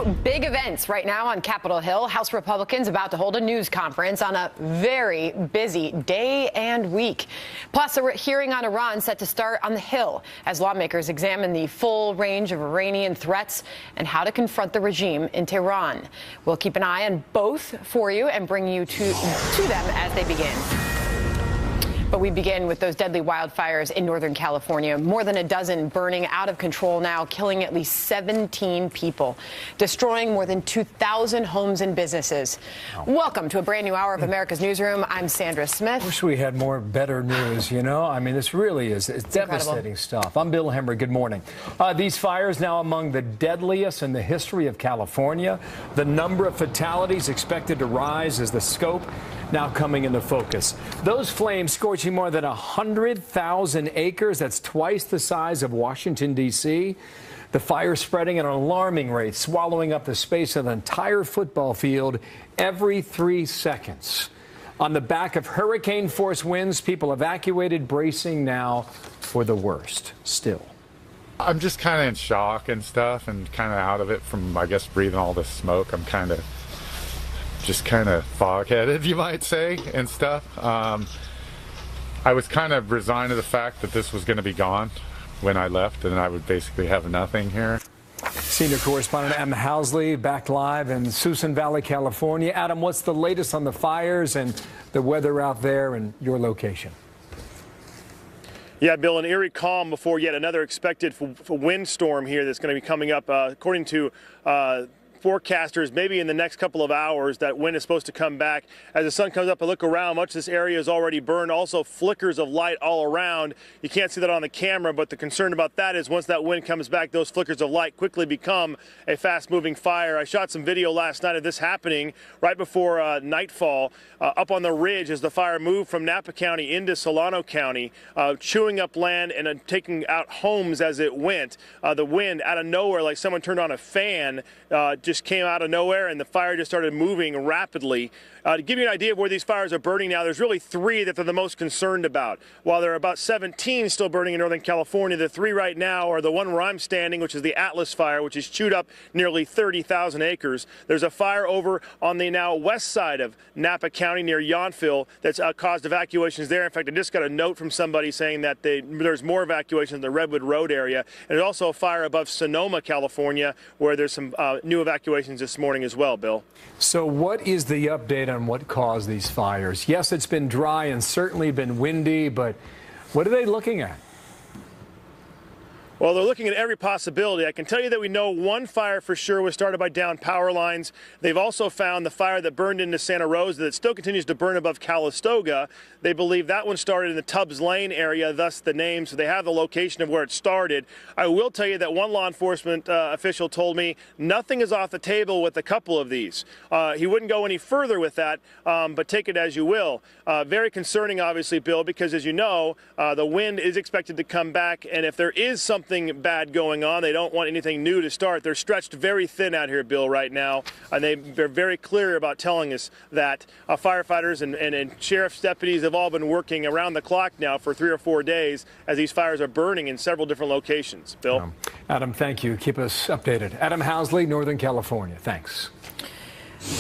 big events right now on Capitol Hill. House Republicans about to hold a news conference on a very busy day and week. Plus, a hearing on Iran set to start on the Hill as lawmakers examine the full range of Iranian threats and how to confront the regime in Tehran. We'll keep an eye on both for you and bring you to them as they begin. But we begin with those deadly wildfires in Northern California. More than a dozen burning out of control now, killing at least 17 people, destroying more than 2,000 homes and businesses. Welcome to a brand new hour of America's Newsroom. I'm Sandra Smith. Wish we had more better news, you know? I mean, this really is it's devastating stuff. I'm Bill Hemmer. Good morning. These fires now among the deadliest in the history of California. The number of fatalities expected to rise as the scope now coming into focus. Those flames scorching more than 100,000 acres. That's twice the size of Washington, D.C. The fire spreading at an alarming rate, swallowing up the space of an entire football field every 3 seconds. On the back of hurricane-force winds, people evacuated, bracing now for the worst still. I'm just kind of in shock and stuff and kind of out of it from, I guess, breathing all this smoke. I'm kind of fog-headed, you might say, and stuff. I was kind of resigned to the fact that this was going to be gone when I left, and I would basically have nothing here. Senior correspondent Adam Housley back live in Susan Valley, California. Adam, what's the latest on the fires and the weather out there and your location? Yeah, Bill, an eerie calm before yet another expected windstorm here that's going to be coming up, according to forecasters. Maybe in the next couple of hours that wind is supposed to come back. As the sun comes up, I look around, much of this area is already burned. Also flickers of light all around. You can't see that on the camera, but the concern about that is once that wind comes back, those flickers of light quickly become a fast-moving fire. I shot some video last night of this happening right before nightfall up on the ridge as the fire moved from Napa County into Solano County, chewing up land and taking out homes as it went. The wind out of nowhere, like someone turned on a fan, just came out of nowhere, and the fire just started moving rapidly. To give you an idea of where these fires are burning now, there's really 3 that they're the most concerned about. While there are about 17 still burning in Northern California, the 3 right now are the one where I'm standing, which is the Atlas fire, which has chewed up nearly 30,000 acres. There's a fire over on the now west side of Napa County near Yountville that's caused evacuations there. In fact, I just got a note from somebody saying that there's more evacuations in the Redwood Road area. And there's also a fire above Sonoma, California, where there's some new evacuations this morning as well, Bill. So what is the update on what caused these fires? Yes, it's been dry and certainly been windy, but what are they looking at? Well, they're looking at every possibility. I can tell you that we know one fire for sure was started by downed power lines. They've also found the fire that burned into Santa Rosa that still continues to burn above Calistoga. They believe that one started in the Tubbs Lane area, thus the name, so they have the location of where it started. I will tell you that one law enforcement official told me nothing is off the table with a couple of these. He wouldn't go any further with that, but take it as you will. Very concerning, obviously, Bill, because as you know, the wind is expected to come back, and if there is something bad going on, they don't want anything new to start. They're stretched very thin out here, Bill, right now, and they're very clear about telling us that firefighters and sheriff's deputies have all been working around the clock now for 3 or 4 days as these fires are burning in several different locations. Bill? Adam, thank you. Keep us updated. Adam Housley, Northern California. Thanks.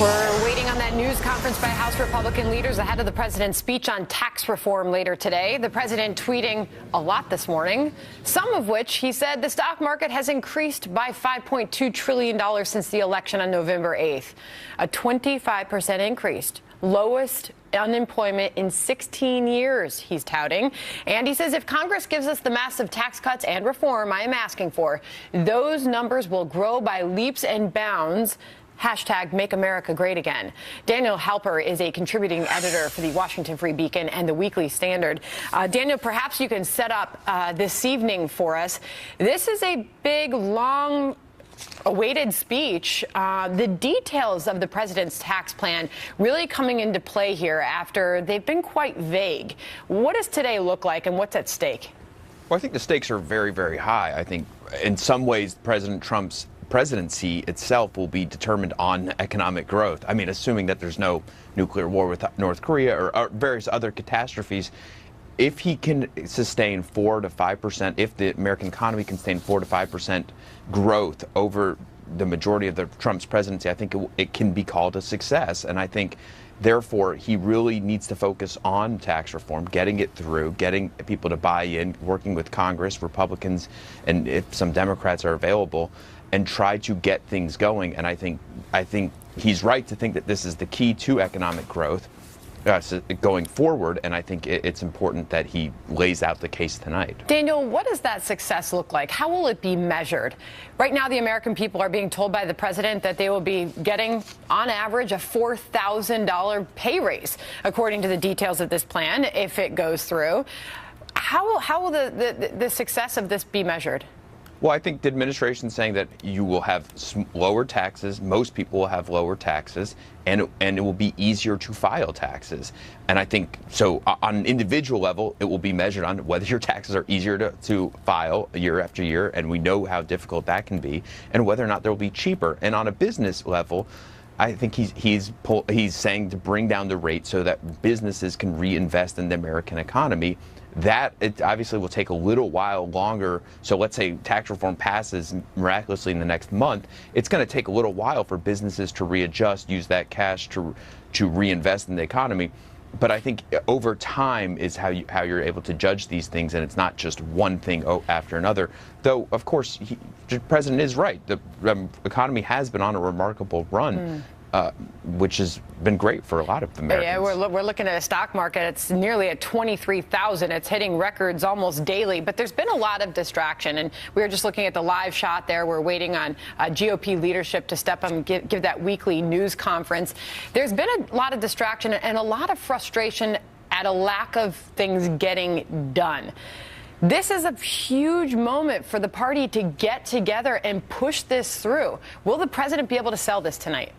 We're waiting on that news conference by House Republican leaders ahead of the president's speech on tax reform later today. The president tweeting a lot this morning, some of which he said the stock market has increased by $5.2 trillion since the election on November 8th, a 25% increase. Lowest unemployment in 16 years, he's touting. And he says if Congress gives us the massive tax cuts and reform I am asking for, those numbers will grow by leaps and bounds. Hashtag Make America Great Again. Daniel Halper is a contributing editor for the Washington Free Beacon and the Weekly Standard. Daniel, perhaps you can set up this evening for us. This is a big, long awaited speech. The details of the president's tax plan really coming into play here after they've been quite vague. What does today look like and what's at stake? Well, I think the stakes are very, very high. I think in some ways President Trump's presidency itself will be determined on economic growth. I mean, assuming that there's no nuclear war with North Korea or various other catastrophes. If he can sustain 4 to 5%, if the American economy can sustain 4 to 5% growth over the majority of Trump's presidency, I think it can be called a success. And I think, therefore, he really needs to focus on tax reform, getting it through, getting people to buy in, working with Congress, Republicans, and if some Democrats are available, and try to get things going. And I think he's right to think that this is the key to economic growth going forward, and I think it's important that he lays out the case tonight. Daniel, what does that success look like? How will it be measured? Right now, the American people are being told by the president that they will be getting, on average, a $4,000 pay raise, according to the details of this plan, if it goes through. How will the success of this be measured? Well, I think the administration is saying that you will have lower taxes. Most people will have lower taxes, and it will be easier to file taxes. And I think so on an individual level, it will be measured on whether your taxes are easier to file year after year, and we know how difficult that can be, and whether or not they'll be cheaper. And on a business level, I think he's saying to bring down the rate so that businesses can reinvest in the American economy. That it obviously will take a little while longer. So let's say tax reform passes miraculously in the next month. It's going to take a little while for businesses to readjust, use that cash to reinvest in the economy. But I think over time is how you're able to judge these things, and it's not just one thing after another. Though, of course, the president is right. The economy has been on a remarkable run. Which has been great for a lot of Americans. Yeah, we're looking at a stock market. It's nearly at 23,000. It's hitting records almost daily. But there's been a lot of distraction. And we were just looking at the live shot there. We're waiting on GOP leadership to step up and give that weekly news conference. There's been a lot of distraction and a lot of frustration at a lack of things getting done. This is a huge moment for the party to get together and push this through. Will the president be able to sell this tonight?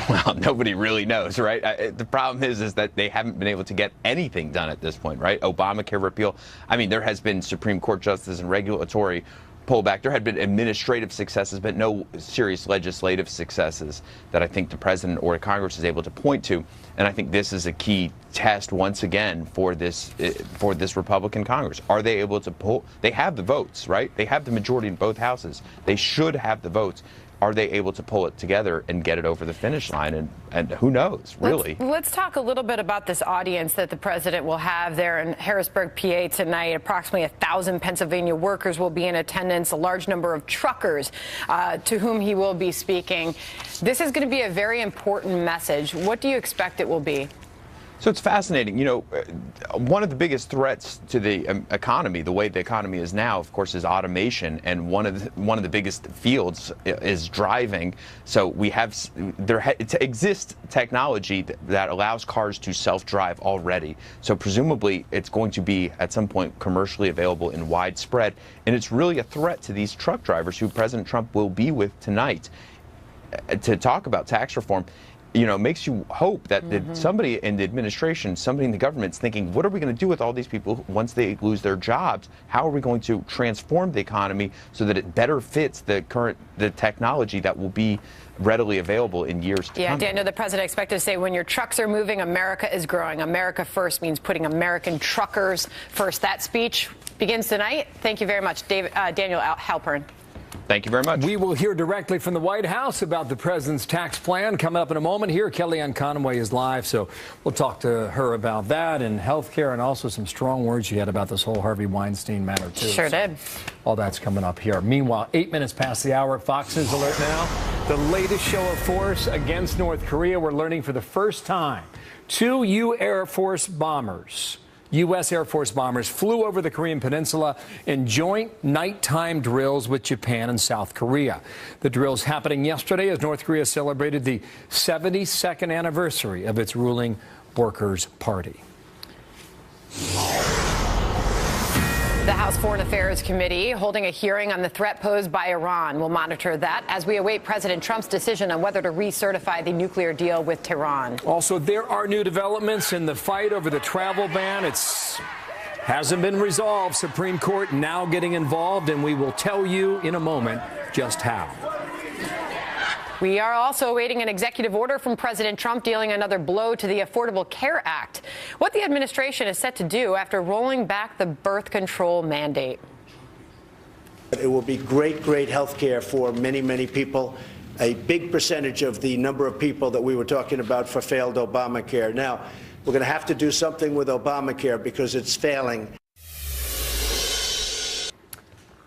Well, nobody really knows, right? The problem is that they haven't been able to get anything done at this point, right? Obamacare repeal. I mean, there has been Supreme Court justice and regulatory pullback. There had been administrative successes, but no serious legislative successes that I think the president or Congress is able to point to. And I think this is a key test once again for this Republican Congress. Are they able to pull? They have the votes, right? They have the majority in both houses. They should have the votes. Are they able to pull it together and get it over the finish line? And who knows, really? Let's talk a little bit about this audience that the president will have there in Harrisburg, PA tonight. Approximately 1,000 Pennsylvania workers will be in attendance, a large number of truckers to whom he will be speaking. This is going to be a very important message. What do you expect it will be? So it's fascinating. You know, one of the biggest threats to the economy, the way the economy is now, of course, is automation, and one of the biggest fields is driving. So it exists technology that allows cars to self-drive already. So presumably, it's going to be at some point commercially available in widespread, and it's really a threat to these truck drivers who President Trump will be with tonight to talk about tax reform. You know, makes you hope that somebody in the administration, somebody in the government is thinking, what are we going to do with all these people once they lose their jobs? How are we going to transform the economy so that it better fits the technology that will be readily available in years to come? Yeah, Daniel, the president expected to say, when your trucks are moving, America is growing. America first means putting American truckers first. That speech begins tonight. Thank you very much, Daniel Halpern. Thank you very much. We will hear directly from the White House about the president's tax plan coming up in a moment here. Kellyanne Conway is live, so we'll talk to her about that and health care, and also some strong words she had about this whole Harvey Weinstein matter, too. Sure did. All that's coming up here. Meanwhile, 8 minutes past the hour, Fox News Alert now. The latest show of force against North Korea. We're learning for the first time 2 U.S. Air Force bombers flew over the Korean peninsula in joint nighttime drills with Japan and South Korea. The drills happening yesterday as North Korea celebrated the 72nd anniversary of its ruling Workers' Party. The House Foreign Affairs Committee holding a hearing on the threat posed by Iran. We'll monitor that as we await President Trump's decision on whether to recertify the nuclear deal with Tehran. Also, there are new developments in the fight over the travel ban. Hasn't been resolved. Supreme Court now getting involved, and we will tell you in a moment just how. We are also awaiting an executive order from President Trump dealing another blow to the Affordable Care Act. What the administration is set to do after rolling back the birth control mandate. It will be great health care for many, many people. A big percentage of the number of people that we were talking about for failed Obamacare. Now, we're going to have to do something with Obamacare because it's failing.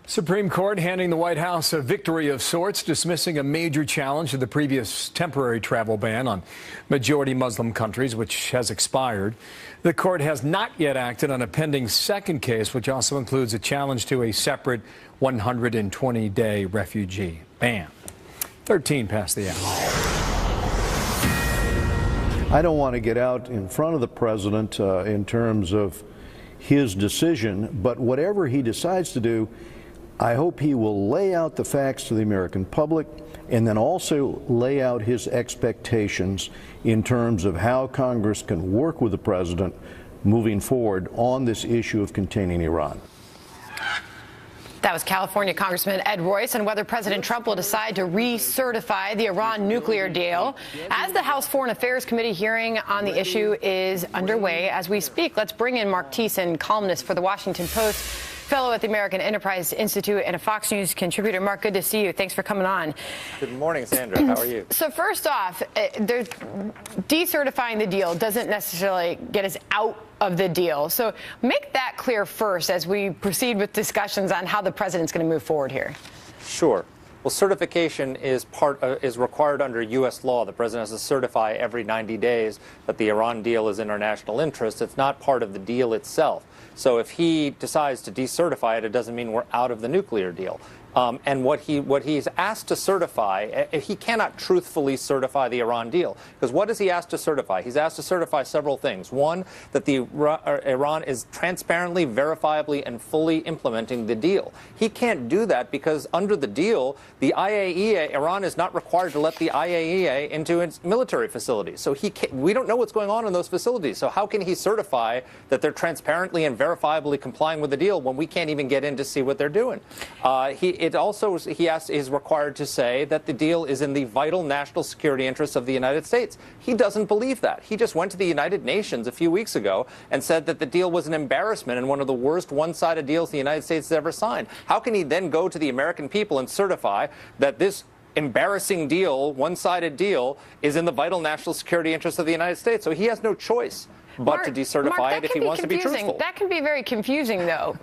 Supreme Court handing the White House a victory of sorts, dismissing a major challenge to the previous temporary travel ban on majority Muslim countries, which has expired. The court has not yet acted on a pending second case, which also includes a challenge to a separate 120-day refugee ban. 13 past the hour. I don't want to get out in front of the president in terms of his decision, but whatever he decides to do, I hope he will lay out the facts to the American public and then also lay out his expectations in terms of how Congress can work with the president moving forward on this issue of containing Iran. That was California Congressman Ed Royce on whether President Trump will decide to recertify the Iran nuclear deal. As the House Foreign Affairs Committee hearing on the issue is underway as we speak, let's bring in Mark Thiessen, columnist for The Washington Post, fellow at the American Enterprise Institute, and a Fox News contributor. Mark, good to see you. Thanks for coming on. Good morning, Sandra. How are you? So first off, decertifying the deal doesn't necessarily get us out of the deal. So make that clear first as we proceed with discussions on how the president's going to move forward here. Sure. Well, certification is required under U.S. law. The president has to certify every 90 days that the Iran deal is in our national interest. It's not part of the deal itself. So if he decides to decertify it, it doesn't mean we're out of the nuclear deal. And what he's asked to certify, he cannot truthfully certify the Iran deal. Because what is he asked to certify? He's asked to certify several things. One, that Iran is transparently, verifiably, and fully implementing the deal. He can't do that because under the deal, the IAEA, Iran is not required to let the IAEA into its military facilities. So we don't know what's going on in those facilities. So how can he certify that they're transparently and verifiably complying with the deal when we can't even get in to see what they're doing? He is required to say that the deal is in the vital national security interests of the United States. He doesn't believe that. He just went to the United Nations a few weeks ago and said that the deal was an embarrassment and one of the worst one-sided deals the United States has ever signed. How can he then go to the American people and certify that this embarrassing deal, one-sided deal, is in the vital national security interests of the United States? So he has no choice but to decertify it if he wants to be truthful. That can be very confusing, though,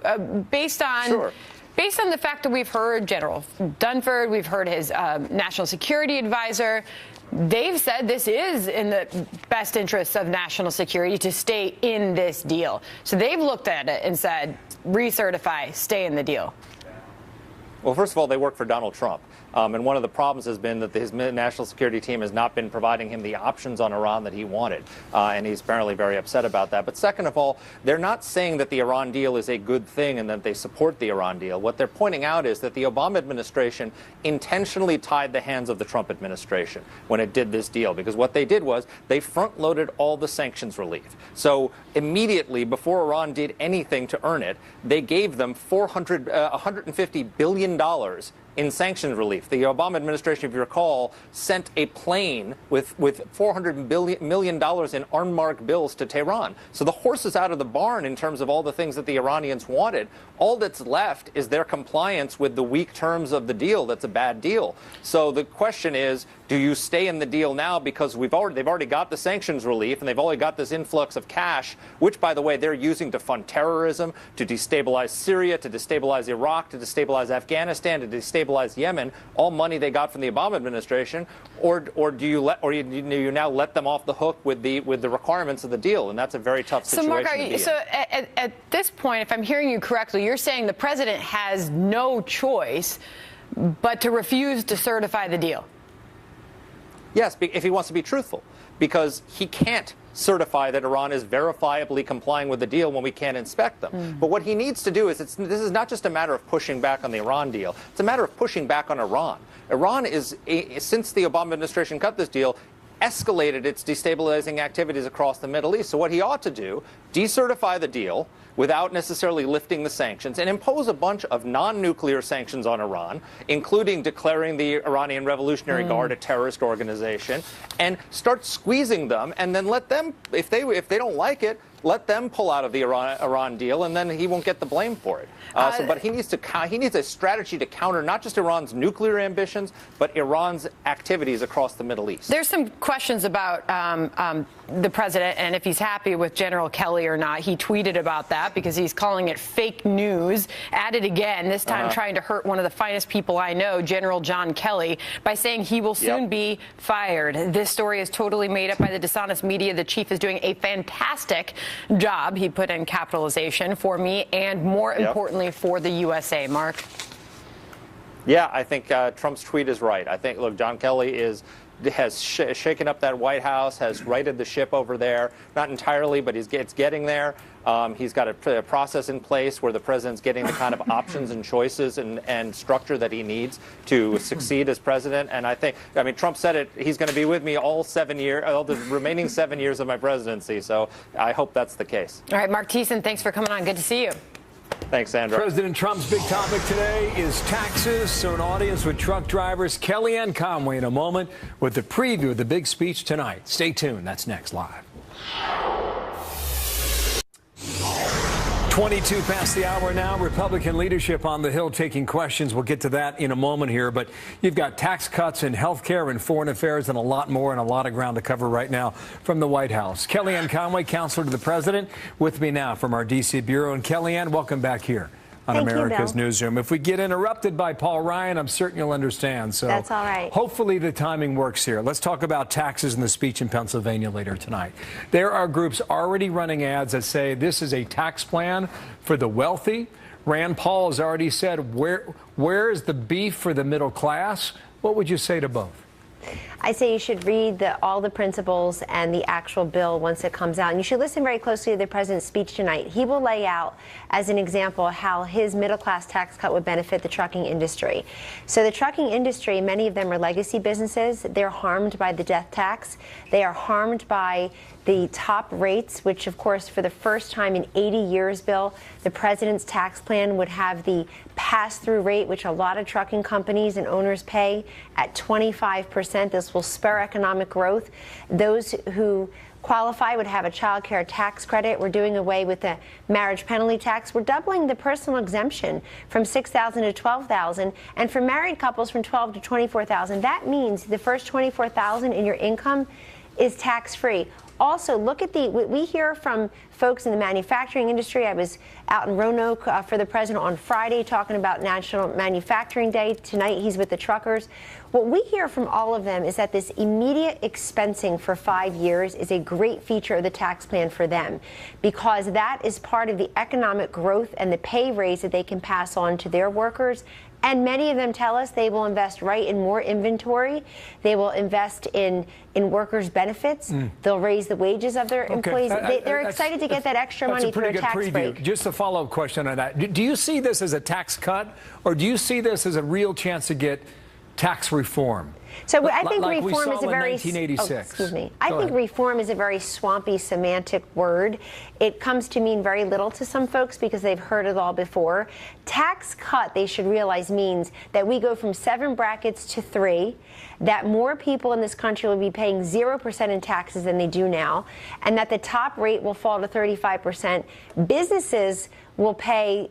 based on... Sure. Based on the fact that we've heard General Dunford, we've heard his national security advisor, they've said this is in the best interests of national security to stay in this deal. So they've looked at it and said, recertify, stay in the deal. Well, first of all, they work for Donald Trump. And one of the problems has been that his national security team has not been providing him the options on Iran that he wanted. And he's apparently very upset about that. But second of all, they're not saying that the Iran deal is a good thing and that they support the Iran deal. What they're pointing out is that the Obama administration intentionally tied the hands of the Trump administration when it did this deal. Because what they did was they front-loaded all the sanctions relief. So immediately, before Iran did anything to earn it, they gave them $150 billion in sanctions relief. The Obama administration, if you recall, sent a plane with $400 million in unmarked bills to Tehran. So the horse is out of the barn in terms of all the things that the Iranians wanted. All that's left is their compliance with the weak terms of the deal. That's a bad deal. So the question is, do you stay in the deal now because they've already got the sanctions relief and they've already got this influx of cash, which, by the way, they're using to fund terrorism, to destabilize Syria, to destabilize Iraq, to destabilize Afghanistan, to destabilize Yemen, all money they got from the Obama administration, or do you now let them off the hook with the requirements of the deal? And that's a very tough situation to be in. So at this point, if I'm hearing you correctly, you're saying the president has no choice but to refuse to certify the deal. Yes, if he wants to be truthful, because he can't certify that Iran is verifiably complying with the deal when we can't inspect them. But what he needs to do is, this is not just a matter of pushing back on the Iran deal. It's a matter of pushing back on Iran. Iran is, since the Obama administration cut this deal, escalated its destabilizing activities across the Middle East. So what he ought to do, decertify the deal without necessarily lifting the sanctions and impose a bunch of non-nuclear sanctions on Iran, including declaring the Iranian Revolutionary Guard a terrorist organization, and start squeezing them and then let them, if they don't like it, let them pull out of the Iran deal, and then he won't get the blame for it. But he needs a strategy to counter not just Iran's nuclear ambitions, but Iran's activities across the Middle East. There's some questions about the president and if he's happy with General Kelly or not. He tweeted about that because he's calling it fake news. At it again, this time trying to hurt one of the finest people I know, General John Kelly, by saying he will soon be fired. This story is totally made up by the dishonest media. The chief is doing a fantastic job, he put in capitalization, for me and more importantly for the USA. Mark? Yeah, I think Trump's tweet is right. I think, look, John Kelly has shaken up that White House, has righted the ship over there. Not entirely, but it's getting there. He's got a process in place where the president's getting the kind of options and choices and structure that he needs to succeed as president. And I mean, Trump said it, he's going to be with me all the remaining 7 years of my presidency. So I hope that's the case. All right, Mark Thiessen, thanks for coming on. Good to see you. Thanks, Sandra. President Trump's big topic today is taxes. So an audience with truck drivers, Kellyanne Conway, in a moment with the preview of the big speech tonight. Stay tuned. That's next live. 22 past the hour now. Republican leadership on the Hill taking questions. We'll get to that in a moment here. But you've got tax cuts in health care and foreign affairs and a lot more, and a lot of ground to cover right now from the White House. Kellyanne Conway, counselor to the president, with me now from our D.C. bureau. And Kellyanne, welcome back here on America's Newsroom. If we get interrupted by Paul Ryan, I'm certain you'll understand. So that's all right. Hopefully the timing works here. Let's talk about taxes in the speech in Pennsylvania later tonight. There are groups already running ads that say this is a tax plan for the wealthy. Rand Paul has already said, where is the beef for the middle class? What would you say to both? I say you should read all the principles and the actual bill once it comes out. And you should listen very closely to the president's speech tonight. He will lay out, as an example, how his middle-class tax cut would benefit the trucking industry. So the trucking industry, many of them are legacy businesses. They're harmed by the death tax. They are harmed by the top rates, which, of course, for the first time in 80 years, Bill, the president's tax plan would have the pass-through rate, which a lot of trucking companies and owners pay, at 25%. This will spur economic growth. Those who qualify would have a child care tax credit. We're doing away with the marriage penalty tax. We're doubling the personal exemption from $6,000 to $12,000, and for married couples from $12,000 to $24,000. That means the first $24,000 in your income is tax-free. Also, look at we hear from folks in the manufacturing industry. I was out in Roanoke for the president on Friday talking about National Manufacturing Day. Tonight, he's with the truckers. What we hear from all of them is that this immediate expensing for 5 years is a great feature of the tax plan for them, because that is part of the economic growth and the pay raise that they can pass on to their workers. And many of them tell us they will invest right in more inventory. They will invest in workers' benefits. They'll raise the wages of their employees. They're excited to get that extra money for a tax break. Just a follow-up question on that. Do you see this as a tax cut, or do you see this as a real chance to get tax reform? So I think reform is a very 1986. Excuse me. I think reform is a very swampy semantic word. It comes to mean very little to some folks because they've heard it all before. Tax cut, they should realize, means that we go from 7 brackets to 3, that more people in this country will be paying 0% in taxes than they do now, and that the top rate will fall to 35%. Businesses will pay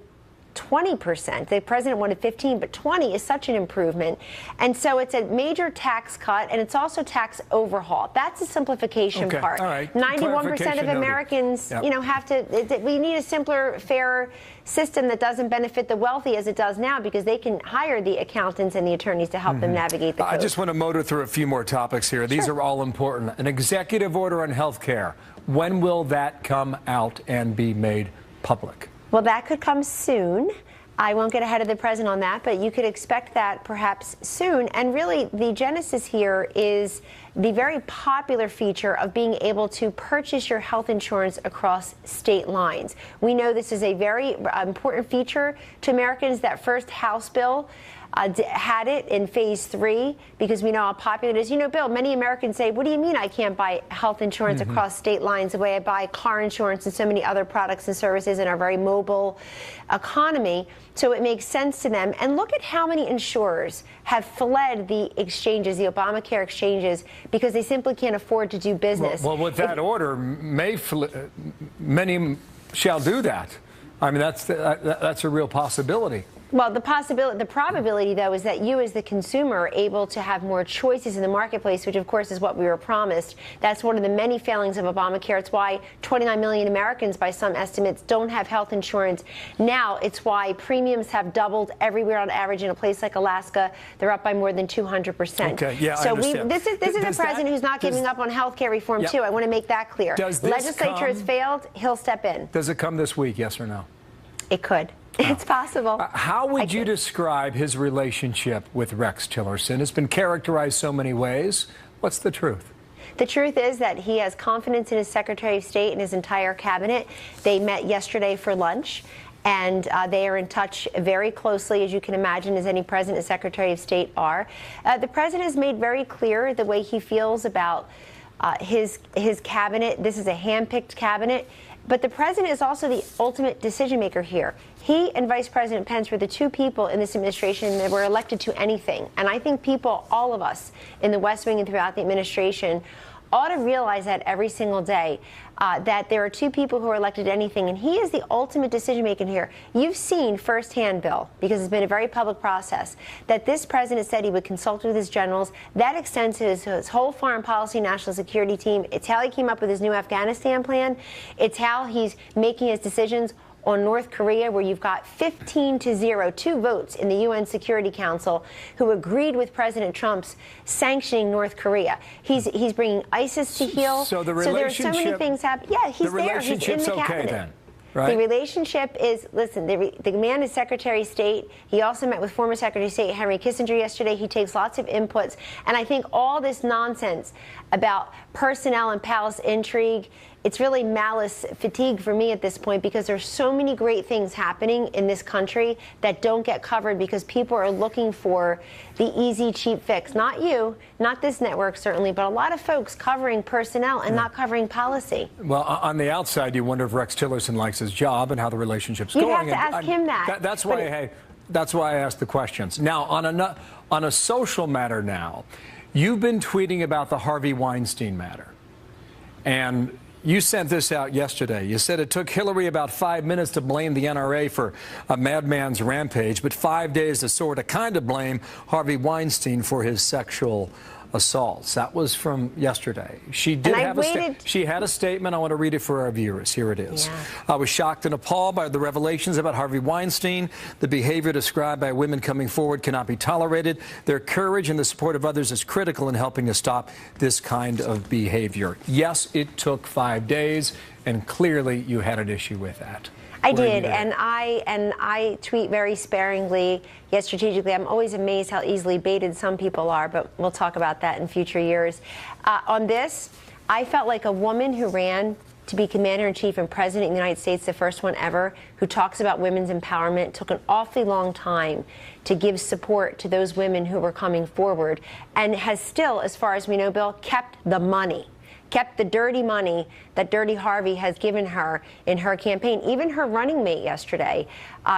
20%. The president wanted 15, but 20 is such an improvement. And so it's a major tax cut, and it's also tax overhaul. That's the simplification part. All right. 91% of Americans, have to, we need a simpler, fairer system that doesn't benefit the wealthy as it does now, because they can hire the accountants and the attorneys to help them navigate the code. I just want to motor through a few more topics here. These are all important. An executive order on health care. When will that come out and be made public? Well, that could come soon. I won't get ahead of the president on that, but you could expect that perhaps soon. And really, the genesis here is the very popular feature of being able to purchase your health insurance across state lines. We know this is a very important feature to Americans. That first House bill had it in phase 3 because we know how popular it is. You know, Bill, many Americans say, what do you mean I can't buy health insurance across state lines the way I buy car insurance and so many other products and services in our very mobile economy? So it makes sense to them. And look at how many insurers have fled the exchanges, the Obamacare exchanges, because they simply can't afford to do business. Well, with that order, many shall do that. I mean, that's a real possibility. Well, the probability, though, is that you as the consumer are able to have more choices in the marketplace, which, of course, is what we were promised. That's one of the many failings of Obamacare. It's why 29 million Americans, by some estimates, don't have health insurance. Now it's why premiums have doubled everywhere on average. In a place like Alaska, they're up by more than 200%. Okay, yeah, so I understand. this is a president who's not giving up on health care reform, too. I want to make that clear. Legislature has failed. He'll step in. Does it come this week, yes or no? It could. It's possible. How would you describe his relationship with Rex Tillerson? It's been characterized so many ways. What's the truth? The truth is that he has confidence in his Secretary of State and his entire cabinet. They met yesterday for lunch, and they are in touch very closely, as you can imagine, as any president and Secretary of State are. The president has made very clear the way he feels about his cabinet. This is a hand-picked cabinet. But the president is also the ultimate decision maker here. He and Vice President Pence were the two people in this administration that were elected to anything. And I think people, all of us in the West Wing and throughout the administration, ought to realize that every single day, that there are two people who are elected to anything, and he is the ultimate decision maker here. You've seen firsthand, Bill, because it's been a very public process, that this president said he would consult with his generals. That extends to his whole foreign policy, national security team. It's how he came up with his new Afghanistan plan. It's how he's making his decisions on North Korea, where you've got 15-0, 2 votes in the UN Security Council who agreed with President Trump's sanctioning North Korea. He's bringing ISIS to heel. So there are so many things happening. Yeah, he's there. He's in the cabinet. Okay, then. Right. The relationship is, listen, the man is Secretary of State. He also met with former Secretary of State Henry Kissinger yesterday. He takes lots of inputs. And I think all this nonsense about personnel and palace intrigue, it's really malice fatigue for me at this point, because there's so many great things happening in this country that don't get covered because people are looking for the easy, cheap fix. Not you, not this network certainly, but a lot of folks covering personnel and not covering policy. Well, on the outside, you wonder if Rex Tillerson likes his job and how the relationship's going. You have to ask him that. That's why, that's why I asked the questions. Now, on a social matter now, you've been tweeting about the Harvey Weinstein matter. And you sent this out yesterday. You said it took Hillary about 5 minutes to blame the NRA for a madman's rampage, but 5 days to sort of kind of blame Harvey Weinstein for his sexual assaults. That was from yesterday. She did she had a statement. I want to read it for our viewers. Here it is. Yeah. I was shocked and appalled by the revelations about Harvey Weinstein. The behavior described by women coming forward cannot be tolerated. Their courage and the support of others is critical in helping to stop this kind of behavior. Yes, it took 5 days, and clearly you had an issue with that. I did, and I tweet very sparingly, yet strategically. I'm always amazed how easily baited some people are, but we'll talk about that in future years. On this, I felt like a woman who ran to be Commander-in-Chief and President of the United States, the first one ever, who talks about women's empowerment, took an awfully long time to give support to those women who were coming forward, and has still, as far as we know, Bill, kept the money. Kept the dirty money that Dirty Harvey has given her in her campaign. Even her running mate yesterday,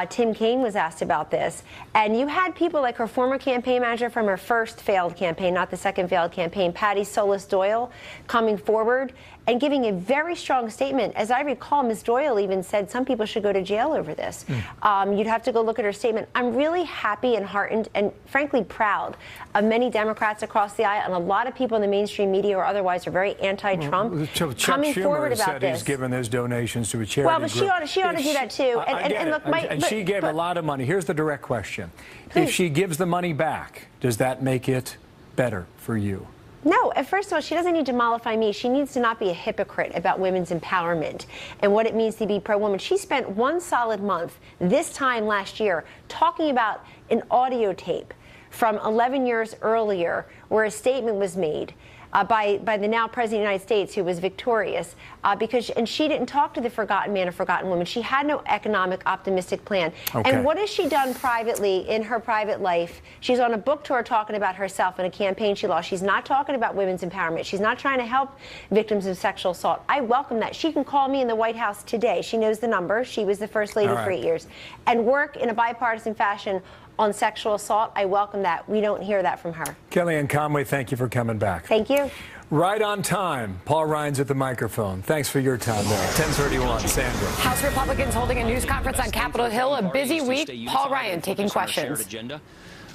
Tim Kaine, was asked about this. And you had people like her former campaign manager from her first failed campaign, not the second failed campaign, Patty Solis Doyle, coming forward and giving a very strong statement. As I recall, Ms. Doyle even said some people should go to jail over this. You'd have to go look at her statement. I'm really happy and heartened and frankly proud of many Democrats across the aisle, and a lot of people in the mainstream media or otherwise are very anti-Trump, coming forward about this. He's given those donations to a charity well, but she ought to do that too. And look, she gave a lot of money. Here's the direct question. Please. If she gives the money back, does that make it better for you? No, first of all, she doesn't need to mollify me. She needs to not be a hypocrite about women's empowerment and what it means to be pro-woman. She spent one solid month this time last year talking about an audio tape from 11 years earlier where a statement was made by the now President of the United States, who was victorious, and she didn't talk to the forgotten man or forgotten woman. She had no economic optimistic plan. Okay. And what has she done privately in her private life? She's on a book tour talking about herself and a campaign she lost. She's not talking about women's empowerment. She's not trying to help victims of sexual assault. I welcome that. She can call me in the White House today. She knows the number. She was the First Lady for 8 years. And work in a bipartisan fashion on sexual assault. I welcome that. We don't hear that from her. Kellyanne Conway, thank you for coming back. Thank you. Right on time. Paul Ryan's at the microphone. Thanks for your time there. 10:31, Sandra. House Republicans holding a news conference on Capitol Hill. A busy week. Paul Ryan taking questions.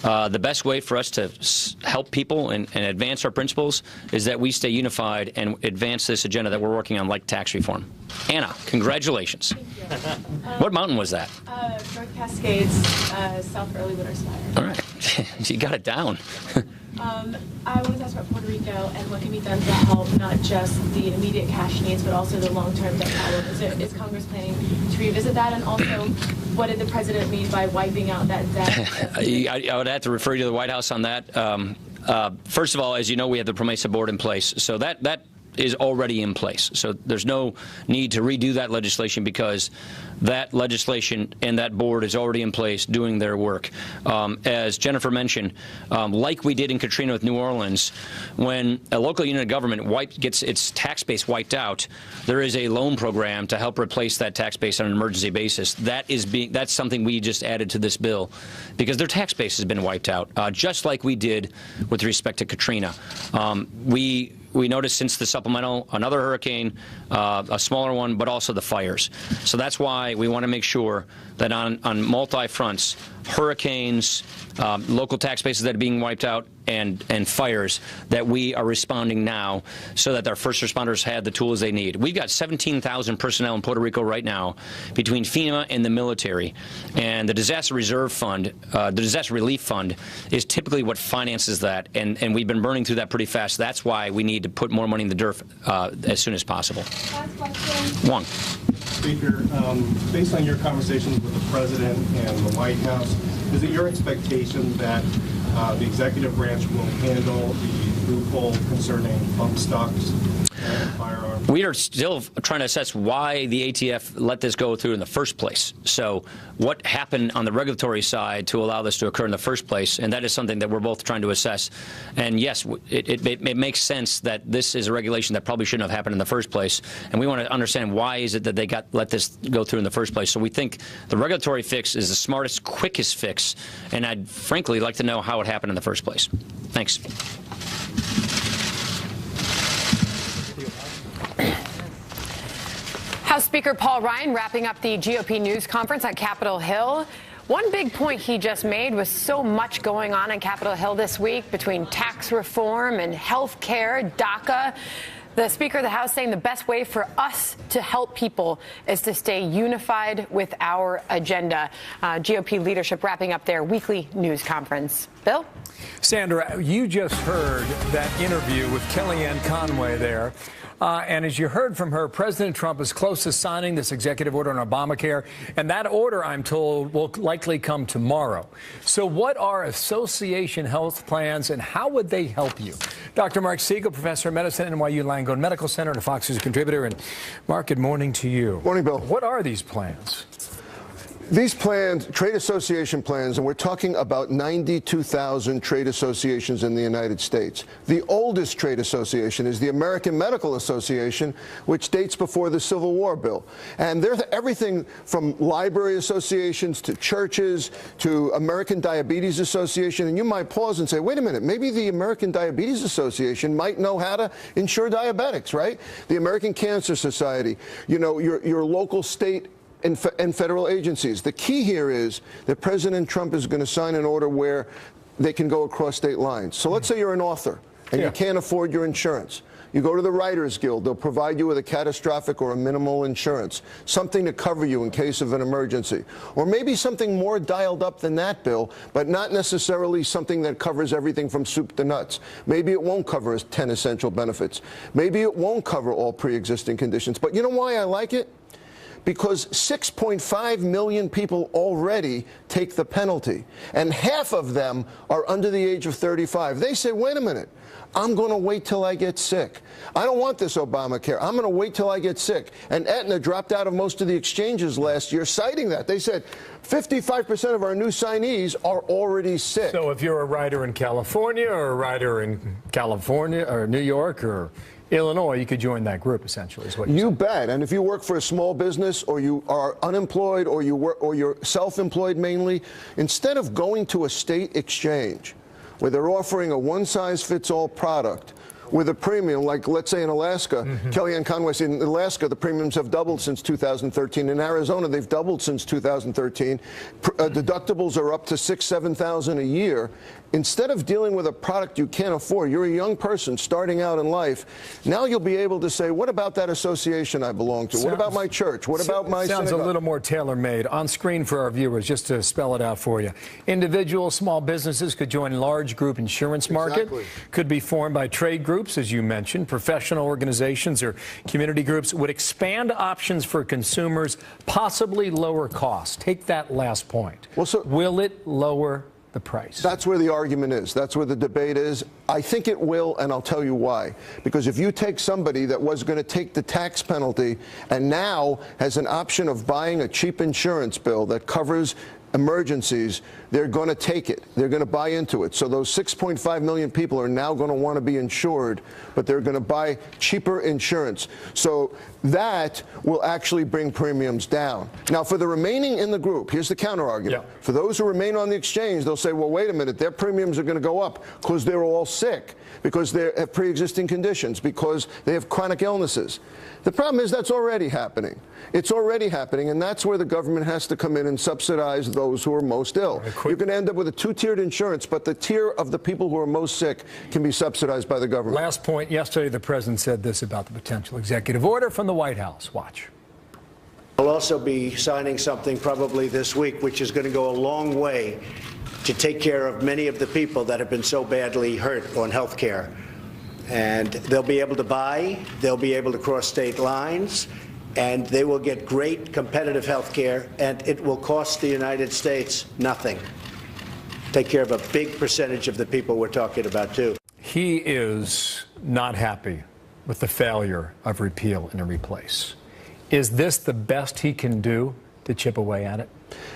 The best way for us to help people and advance our principles is that we stay unified and advance this agenda that we're working on, like tax reform. Anna, congratulations. What mountain was that? North Cascades, South Early Winter Spire. All right. You got it down. I wanted to ask about Puerto Rico and what can be done to help not just the immediate cash needs, but also the long-term debt problem. Is Congress planning to revisit that? And also, what did the president mean by wiping out that debt? I would have to refer you to the White House on that. First of all, as you know, we have the PROMESA board in place, so that is already in place. So there's no need to redo that legislation because that legislation and that board is already in place doing their work. As Jennifer mentioned, like we did in Katrina with New Orleans, when a local unit of government gets its tax base wiped out, there is a loan program to help replace that tax base on an emergency basis. That's something we just added to this bill because their tax base has been wiped out, just like we did with respect to Katrina. We noticed since the supplemental, another hurricane, a smaller one, but also the fires. So that's why we want to make sure that on multi-fronts, hurricanes, local tax bases that are being wiped out, and fires, that we are responding now so that our first responders have the tools they need. We've got 17,000 personnel in Puerto Rico right now between FEMA and the military. And the Disaster Reserve Fund, the Disaster Relief Fund, is typically what finances that. And we've been burning through that pretty fast. That's why we need to put more money in the DERF as soon as possible. Last question. One. Speaker, based on your conversations with the President and the White House, is it your expectation that the executive branch will handle the loophole concerning bump stocks and firearms? We are still trying to assess why the ATF let this go through in the first place. So what happened on the regulatory side to allow this to occur in the first place? And that is something that we're both trying to assess. And yes, it makes sense that this is a regulation that probably shouldn't have happened in the first place. And we want to understand why is it that they let this go through in the first place. So we think the regulatory fix is the smartest, quickest fix. And I'd frankly like to know how it happened in the first place. Thanks. House Speaker Paul Ryan wrapping up the GOP news conference on Capitol Hill. One big point he just made was so much going on Capitol Hill this week between tax reform and health care, DACA. The Speaker of the House saying the best way for us to help people is to stay unified with our agenda. GOP leadership wrapping up their weekly news conference. Bill? Sandra, you just heard that interview with Kellyanne Conway there. And as you heard from her, President Trump is close to signing this executive order on Obamacare. And that order, I'm told, will likely come tomorrow. So what are association health plans and how would they help you? Dr. Mark Siegel, professor of medicine at NYU Langone Medical Center and a Fox News contributor. And Mark, good morning to you. Morning, Bill. What are these plans? These plans, trade association plans, and we're talking about 92,000 trade associations in the United States. The oldest trade association is the American Medical Association, which dates before the Civil War, Bill. And there's everything from library associations to churches to American Diabetes Association. And you might pause and say, wait a minute, maybe the American Diabetes Association might know how to insure diabetics, right? The American Cancer Society, you know, your local state and federal agencies. The key here is that President Trump is going to sign an order where they can go across state lines. So let's say you're an author and you can't afford your insurance. You go to the Writers Guild. They'll provide you with a catastrophic or a minimal insurance, something to cover you in case of an emergency. Or maybe something more dialed up than that, Bill, but not necessarily something that covers everything from soup to nuts. Maybe it won't cover 10 essential benefits. Maybe it won't cover all pre-existing conditions. But you know why I like it? because 6.5 million people already take the penalty, and half of them are under the age of 35. They say, wait a minute, I'm going to wait till I get sick. I don't want this Obamacare. I'm going to wait till I get sick. And Aetna dropped out of most of the exchanges last year, citing that. They said 55% of our new signees are already sick. So if you're a writer in California or a writer in California or New York or Illinois, you could join that group, essentially, is what you're saying. You bet. And if you work for a small business, or you are unemployed, or you're self-employed mainly, instead of going to a state exchange where they're offering a one-size-fits-all product with a premium, like, let's say, in Alaska, Kellyanne Conway said in Alaska, the premiums have doubled since 2013. In Arizona, they've doubled since 2013. Deductibles are up to $6,000, $7,000 a year. Instead of dealing with a product you can't afford, you're a young person starting out in life, now you'll be able to say, what about that association I belong to? What about my church? What about my Sounds synagogue? a little more tailor-made. On screen for our viewers, just to spell it out for you. Individual small businesses could join large group insurance market. Exactly. Could be formed by trade groups, as you mentioned. Professional organizations or community groups would expand options for consumers, possibly lower costs. Take that last point. Well, so will it lower the price? That's where the argument is. That's where the debate is. I think it will, and I'll tell you why. Because if you take somebody that was going to take the tax penalty and now has an option of buying a cheap insurance bill that covers emergencies, they're going to take it. They're going to buy into it. So those 6.5 million people are now going to want to be insured, but they're going to buy cheaper insurance. So that will actually bring premiums down. Now, for the remaining in the group, here's the counter argument. Yeah. For those who remain on the exchange, they'll say, well, wait a minute, their premiums are going to go up because they're all sick, because they have pre-existing conditions, because they have chronic illnesses. The problem is that's already happening. It's already happening, and that's where the government has to come in and subsidize those who are most ill. You're going to end up with a two-tiered insurance, but the tier of the people who are most sick can be subsidized by the government. Last point. Yesterday, the president said this about the potential executive order from the White House. Watch. We'll also be signing something probably this week, which is going to go a long way to take care of many of the people that have been so badly hurt on health care. And they'll be able to buy, they'll be able to cross state lines, and they will get great competitive health care, and it will cost the United States nothing. Take care of a big percentage of the people we're talking about, too. He is not happy with the failure of repeal and replace. Is this the best he can do to chip away at it?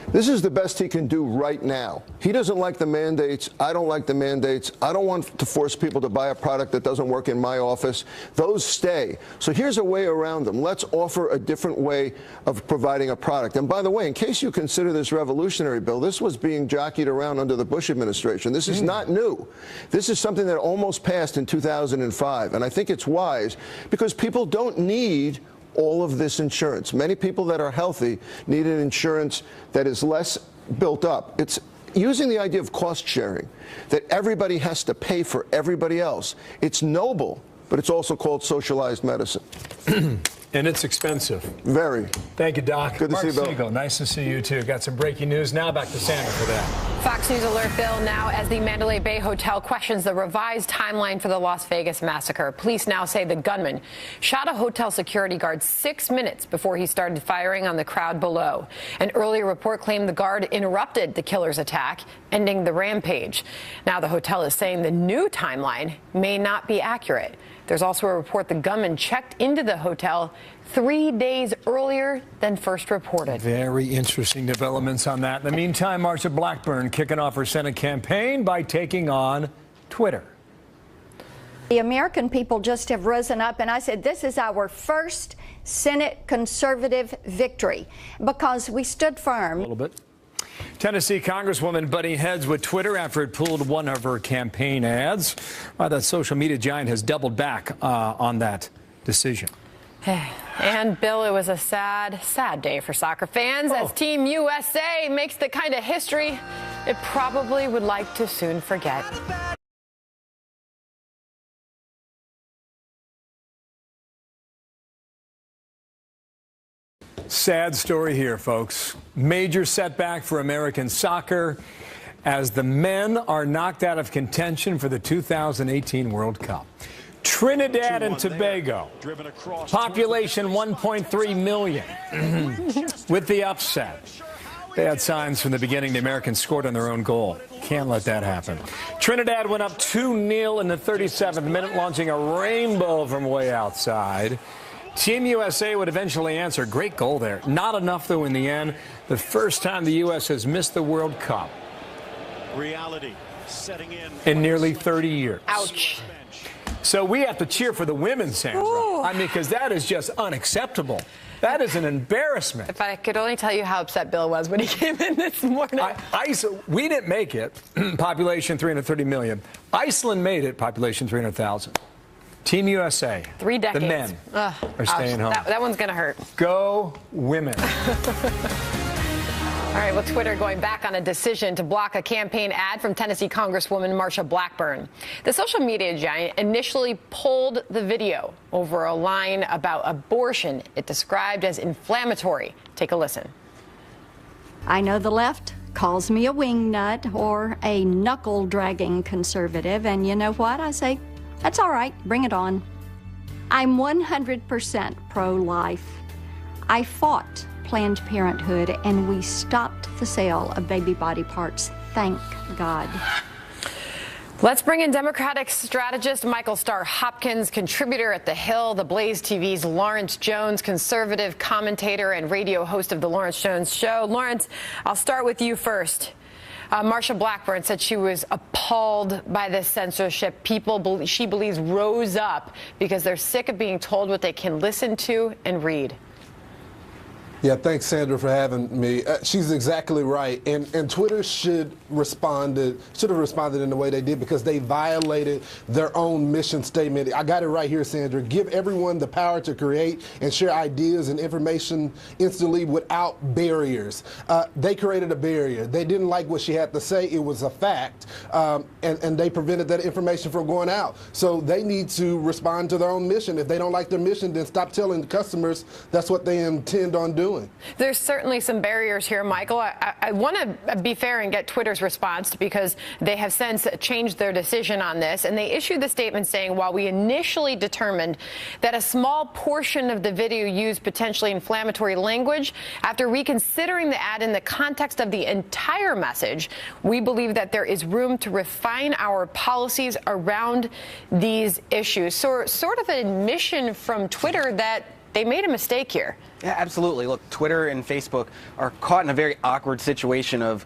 This is the best he can do right now. He doesn't like the mandates. I don't like the mandates. I don't want to force people to buy a product that doesn't work in my office. Those stay. So here's a way around them. Let's offer a different way of providing a product. And by the way, in case you consider this revolutionary bill, this was being jockeyed around under the Bush administration. This is not new. This is something that almost passed in 2005. And I think it's wise because people don't need all of this insurance. Many people that are healthy need an insurance that is less built up. It's using the idea of cost sharing, that everybody has to pay for everybody else. It's noble, but it's also called socialized medicine. And it's expensive. Very. Thank you, Doc. Good to see you, Bill. Siegel, nice to see you, too. Got some breaking news. Now back to Sandra for that. Fox News alert, Bill, now as the Mandalay Bay Hotel questions the revised timeline for the Las Vegas massacre. Police now say the gunman shot a hotel security guard 6 minutes before he started firing on the crowd below. An earlier report claimed the guard interrupted the killer's attack, ending the rampage. Now the hotel is saying the new timeline may not be accurate. There's also a report the gunman checked into the hotel 3 days earlier than first reported. Very interesting developments on that. In the meantime, Marsha Blackburn kicking off her Senate campaign by taking on Twitter. The American people just have risen up, and I said this is our first Senate conservative victory because we stood firm. A little bit. Tennessee Congresswoman butting heads with Twitter after it pulled one of her campaign ads. That social media giant has doubled back on that decision. And, Bill, it was a sad, sad day for soccer fans as Team USA makes the kind of history it probably would like to soon forget. Sad story here, folks. Major setback for American soccer as the men are knocked out of contention for the 2018 World Cup. Trinidad and Tobago, population 1.3 million, with the upset. They had signs from the beginning the Americans scored on their own goal. Can't let that happen. Trinidad went up 2-0 in the 37th minute, launching a rainbow from way outside. Team USA would eventually answer. Great goal there. Not enough, though, in the end. The first time the U.S. has missed the World Cup reality setting in nearly 30 years. Ouch. So we have to cheer for the women, Sandra. Ooh. I mean, because that is just unacceptable. That is an embarrassment. If I could only tell you how upset Bill was when he came in this morning. We didn't make it, population 330 million. Iceland made it, population 300,000. Team USA, 3 decades. the men, are staying home. That one's going to hurt. Go women. All right, well, Twitter going back on a decision to block a campaign ad from Tennessee Congresswoman Marsha Blackburn. The social media giant initially pulled the video over a line about abortion it described as inflammatory. Take a listen. I know the left calls me a wingnut or a knuckle-dragging conservative, and you know what? I say, that's all right, bring it on. I'm 100% pro-life. I fought Planned Parenthood, and we stopped the sale of baby body parts. Thank God. Let's bring in Democratic strategist Michael Starr Hopkins, contributor at The Hill, the Blaze TV's Lawrence Jones, conservative commentator and radio host of The Lawrence Jones Show. Lawrence, I'll start with you first. Marsha Blackburn said she was appalled by this censorship. People she believes rose up because they're sick of being told what they can listen to and read. Yeah, thanks, Sandra, for having me. She's exactly right, and Twitter should have responded in the way they did because they violated their own mission statement. I got it right here, Sandra. Give everyone the power to create and share ideas and information instantly without barriers. They created a barrier. They didn't like what she had to say. It was a fact, and they prevented that information from going out. So they need to respond to their own mission. If they don't like their mission, then stop telling the customers that's what they intend on doing. There's certainly some barriers here, Michael. I want to be fair and get Twitter's response because they have since changed their decision on this. And they issued the statement saying, while we initially determined that a small portion of the video used potentially inflammatory language, after reconsidering the ad in the context of the entire message, we believe that there is room to refine our policies around these issues. So sort of an admission from Twitter that they made a mistake here. Yeah, absolutely. Look, Twitter and Facebook are caught in a very awkward situation of,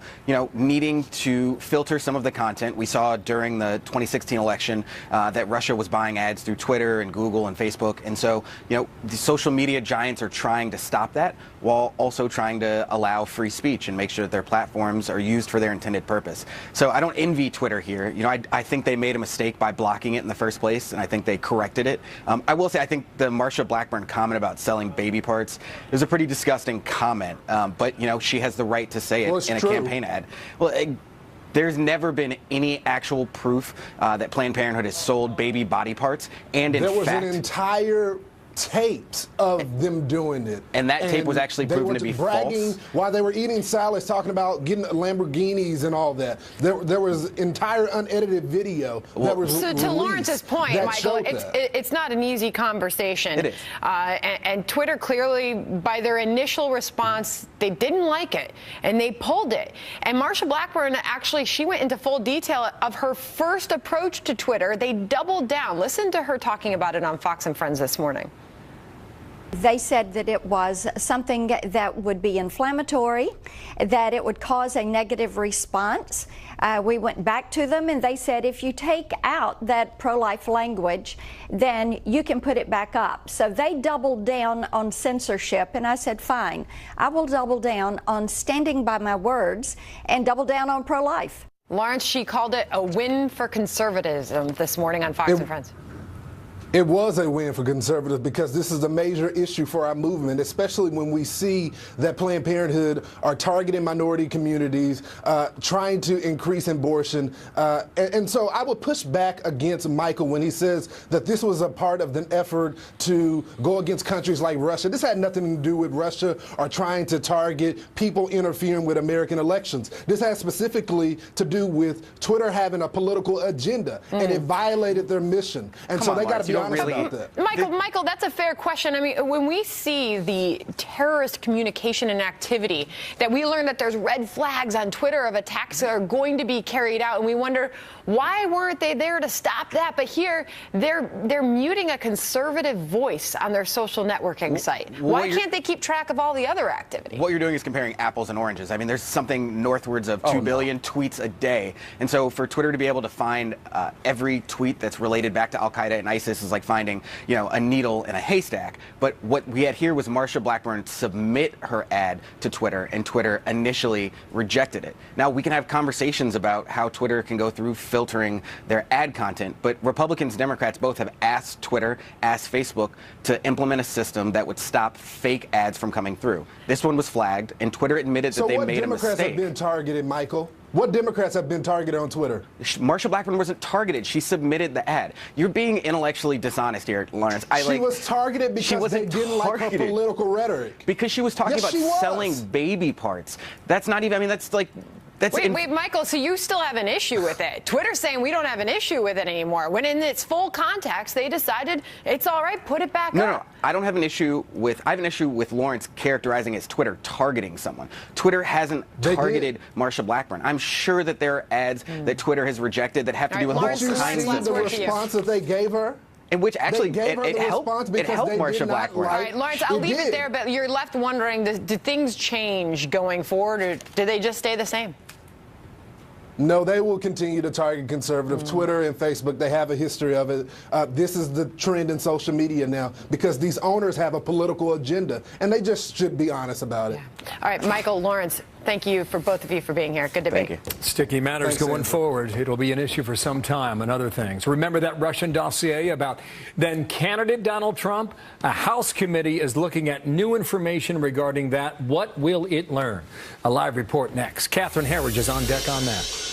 needing to filter some of the content. We saw during the 2016 election that Russia was buying ads through Twitter and Google and Facebook. And so, the social media giants are trying to stop that while also trying to allow free speech and make sure that their platforms are used for their intended purpose. So I don't envy Twitter here. I think they made a mistake by blocking it in the first place, and I think they corrected it. I will say I think the Marsha Blackburn comment about selling baby parts is a pretty disgusting comment, but she has the right to say it in a campaign ad. Well, there's never been any actual proof that Planned Parenthood has sold baby body parts, and in fact, there was an entire tapes of them doing it. And that tape was actually proven to be bragging false. While they were eating salads, talking about getting Lamborghinis and all that. There was entire unedited video that was So to Lawrence's point, Michael, it's not an easy conversation. It is. And Twitter clearly, by their initial response, they didn't like it, and they pulled it. And Marsha Blackburn, actually, she went into full detail of her first approach to Twitter. They doubled down. Listen to her talking about it on Fox and Friends this morning. They said that it was something that would be inflammatory, that it would cause a negative response. We went back to them and they said if you take out that pro-life language, then you can put it back up. So they doubled down on censorship, and I said, fine, I will double down on standing by my words and double down on pro-life. Lawrence, she called it a win for conservatism this morning on Fox and Friends. It was a win for conservatives because this is a major issue for our movement, especially when we see that Planned Parenthood are targeting minority communities, trying to increase abortion. And so I would push back against Michael when he says that this was a part of an effort to go against countries like Russia. This had nothing to do with Russia or trying to target people interfering with American elections. This has specifically to do with Twitter having a political agenda, and it violated their mission. And so they got to be honest about that. Michael, that's a fair question. I mean, when we see the terrorist communication and activity, that we learn that there's red flags on Twitter of attacks that are going to be carried out, and we wonder, why weren't they there to stop that? But here, they're muting a conservative voice on their social networking site. Why can't they keep track of all the other activity? What you're doing is comparing apples and oranges. I mean, there's something northwards of 2 billion tweets a day. And so for Twitter to be able to find every tweet that's related back to Al-Qaeda and ISIS is like finding, a needle in a haystack. But what we had here was Marsha Blackburn submit her ad to Twitter, and Twitter initially rejected it. Now, we can have conversations about how Twitter can go through filtering their ad content, but Republicans and Democrats both have asked Twitter, asked Facebook to implement a system that would stop fake ads from coming through. This one was flagged, and Twitter admitted that they made a mistake. So what Democrats have been targeted, Michael? What Democrats have been targeted on Twitter? Marsha Blackburn wasn't targeted. She submitted the ad. You're being intellectually dishonest here, Lawrence. She was targeted because they didn't like her political rhetoric. Because she was talking about selling baby parts. That's not even, that's like... Wait, Michael, so you still have an issue with it? Twitter's saying we don't have an issue with it anymore. When in its full context, they decided it's all right, put it back up. No, I don't have an issue with, I have an issue with Lawrence characterizing as Twitter targeting someone. Twitter hasn't targeted Marsha Blackburn. I'm sure that there are ads that Twitter has rejected that have to do with all kinds of... the response that they gave her? In which actually it helped Marsha Blackburn. All right, Lawrence, I'll leave it there, but you're left wondering, do things change going forward, or do they just stay the same? No, they will continue to target conservative. Twitter and Facebook, they have a history of it. This is the trend in social media now because these owners have a political agenda, and they just should be honest about it. All right, Michael, Lawrence, thank you for both of you for being here. Good debate. Thank you. Sticky matters going forward. It'll be an issue for some time and other things. Remember that Russian dossier about then candidate Donald Trump? A House committee is looking at new information regarding that. What will it learn? A live report next. Catherine Herridge is on deck on that.